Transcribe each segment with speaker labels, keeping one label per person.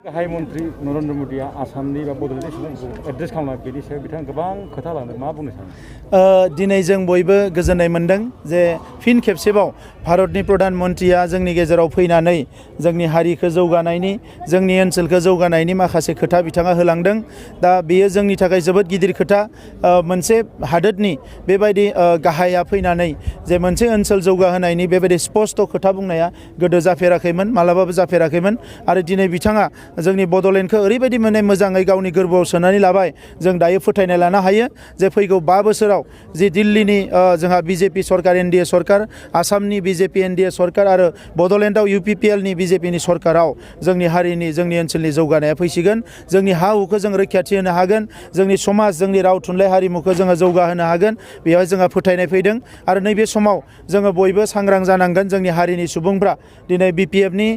Speaker 1: गाहाय मन्त्रि नरेन्द्र मोदीआ आसामनि बा बड'लेण्डनि सुबुंफोरखौ एड्रेस खालामना बेनि सायाव बिथाङा गोबां खोथा लांदों मा बुंनो सानो?
Speaker 2: दिनै जों बयबो गोजोननाय मोन्दों जे फिन खेबसेबाव भारतनि प्रधान मन्त्रिया जोंनि गेजेराव फैनानै जोंनि हारिखौ जौगानायनि जोंनि ओनसोलखौ जौगानायनि माखासे खोथा बिथाङा होलांदों। दा बेयो जोंनि थाखाय जोबोद गिदिर खोथा। मोनसे हादोरनि बेबायदि गाहाया फैनानै जे मोनसे ओनसोल जौगाहोनायनि बेबायदि स्पष्ट खोथा बुंनाया गोदो जाफेराखैमोन, मालाबाबो जाफेराखैमोन। आरो दिनै बिथाङा जोंनि बड'लेण्डखौ ओरैबायदि माने मोजाङै गावनि गोरबोआव सोनानै लाबाय, जों दायो फोथायनाय लानो हायो जे फैगौ 5 बोसोराव जि दिल्लीनि जोंहा बिजेपि सरकार एनडिए सरकार, आसामनि बिजेपि एनडिए सरकार आरो बड'लेण्डआव इउपिपिएलनि बिजेपिनि सरकाराव जोंनि हारिनि जोंनि ओनसोलनि जौगानाया फैसिगोन। जोंनि हा हुखौ जों रैखाथि होनो हागोन, जोंनि समाज जोंनि राव थुनलाइ हारिमुखौ जोङो जौगाहोनो हागोन। बेवहाय जोंहा फोथायनाय फैदों आरो नैबे समाव जोङो बयबो सांग्रां जानांगोन। जोंनि हारिनि सुबुंफ्रा दिनै बिपिएफनि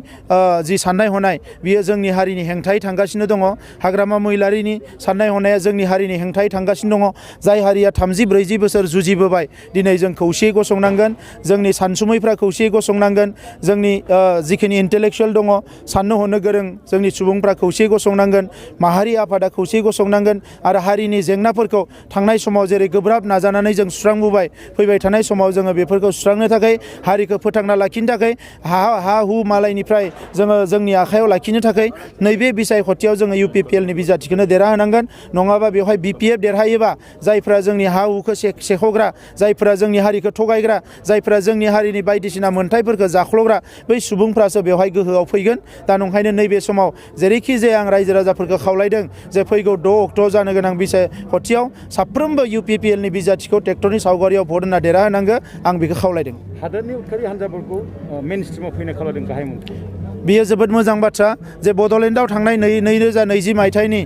Speaker 2: जि साननाय हनाय बियो जोंनि हारिनि हेंथायै थांगासिनो दङ। हाग्रामा महिलारिनि साननाय हनाया जोंनि हारिनि हेंथायै थांगासिनो दङ। जाय हारिया 30-40 बोसोर जुजिबोबाय, दिनै जों खौसेयै गसंनांगोन। जोंनि सानसुमैफ्रा खौसेयै गसंनांगोन। जोंनि जिखिनि इन्टेलेक्सुयेल दङ, साननो हनो गोरों जोंनि सुबुंफ्रा खौसेयै गसंनांगोन। माहारि आफादा खौसेयै गसंनांगोन आरो हारिनि जेंनाफोरखौ थांनाय समाव जेरै गोब्राब नाजानानै जों सुस्रांबोबाय, फैबाय थानाय समाव जोङो बेफोरखौ सुस्रांनो थाखाय, हारिखौ फोथांना लाखिनो थाखाय, हा हु मालायनिफ्राय जोङो जोंनि आखायाव लाखिनो थाखाय नैबे बिसायख'थियाव जोङो इउपिपिएलनि बिजाथिखौनो देरहाहोनांगोन। नङाबा बेवहाय बिपिएफ देरहायोबा जायफ्रा जोंनि हा हुखौ सेख'ग्रा, जायफ्रा जोंनि हारिखौ थगायग्रा, जायफ्रा जोंनि हारिनि बायदिसिना मोन्थायफोरखौ जाख्ल'ग्रा, बै सुबुंफ्रासो बेवहाय गोहोआव फैगोन। दा नंखायनो नैबे समाव जेरैखि जाया आं रायजो राजाफोरखौ खावलायदों जे फैगौ 6 अक्ट'आव जानो गोनां बिसायख'थियाव साफ्रोमबो इउपिपिएलनि बिजाथिखौ ट्रेक्टरनि सावगारियाव भट होना देरहाहोनांगौ, आं बेखौ खावलायदों।
Speaker 1: हादोरनि उदखारि हान्जाफोरखौ मेन स्ट्रिमाव फैनो खावलायदों गाहाय मन्त्रि।
Speaker 2: बेयो जोबोद मोजां बाथ्रा जे बड'लेण्डआव थांनाय 2020 मायथाइनि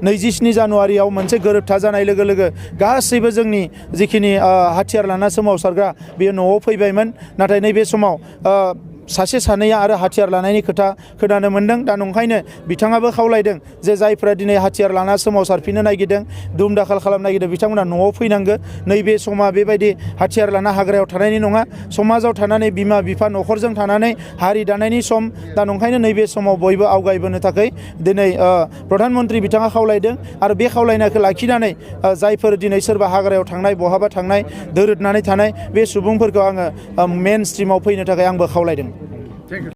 Speaker 2: 27 जानुवारियाव मोनसे गोरोबथा जानाय लोगो लोगो गासैबो जोंनि जिखिनि हाथियार लाना सोमावसारग्रा बेयो न'आव फैबायमोन। नाथाय नैबे समाव सासे सानैया आरो हाथियार लानायनि खोथा खोनानो मोन्दों। दा नंखायनो बिथाङाबो खावलायदों जे जायफ्रा दिनै हाथियार लाना सोमावसारफिननो नागिरदों, दुम दाखाल खालामनो नागिरदों, बिथांमोना न'आव फैनांगौ। नैबे समा बेबायदि हाथियार लाना हाग्रायाव थानायनि नङा, समाजाव थानानै बिमा बिफा न'खरजों थानानै हारि दानायनि सम। दा नंखायनो नैबे समाव बयबो आवगायबोनो थाखाय दिनै प्रधान मन्त्रि बिथाङा खावलायदों। आरो बे खावलायनायखौ लाखिनानै जायफोर दिनै सोरबा हाग्रायाव थांनाय, बहाबा थांनाय, दोरोदनानै थानाय बे सुबुंफोरखौ आङो मेन स्ट्रिमाव फैनो थाखाय आंबो खावलायदों।